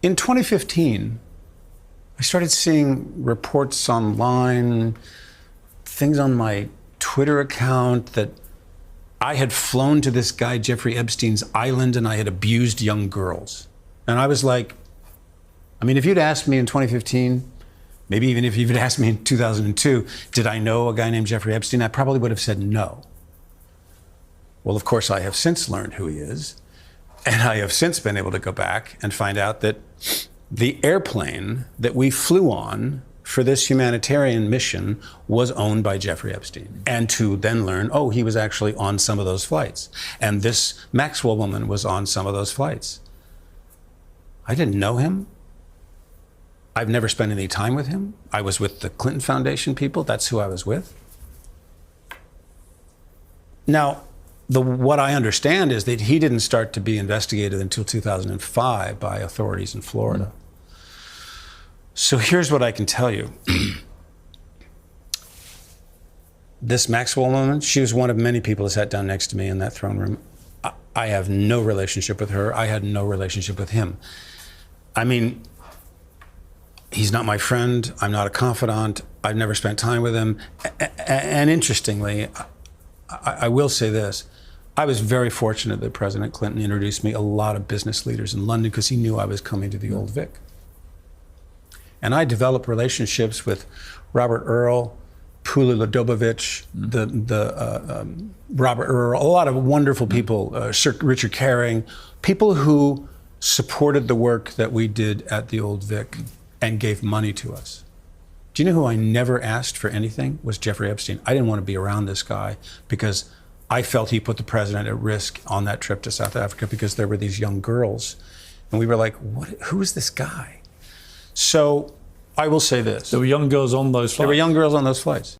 In 2015, I started seeing reports online, things on my Twitter account that I had flown to this guy, Jeffrey Epstein's island, and I had abused young girls. And I was like, I mean, if you'd asked me in 2015, maybe even if you'd asked me in 2002, did I know a guy named Jeffrey Epstein? I probably would have said no. Well, of course, I have since learned who he is. And I have since been able to go back and find out that the airplane that we flew on for this humanitarian mission was owned by Jeffrey Epstein. And to then learn, oh, he was actually on some of those flights. And this Maxwell woman was on some of those flights. I didn't know him. I've never spent any time with him. I was with the Clinton Foundation people. That's who I was with. Now, what I understand is that he didn't start to be investigated until 2005 by authorities in Florida. So here's what I can tell you. This Maxwell woman, she was one of many people who sat down next to me in that throne room. I have no relationship with her. I had no relationship with him. I mean, he's not my friend. I'm not a confidant. I've never spent time with him. And interestingly, I will say this. I was very fortunate that President Clinton introduced me a lot of business leaders in London because he knew I was coming to the Old Vic. And I developed relationships with Robert Earl, Pula Ladobovich, Robert Earl, a lot of wonderful people, Sir Richard Caring, people who supported the work that we did at the Old Vic and gave money to us. Do you know who I never asked for anything? Was Jeffrey Epstein. I didn't want to be around this guy because I felt he put the president at risk on that trip to South Africa because there were these young girls. And we were like, who is this guy? So I will say this. There were young girls on those flights? There were young girls on those flights.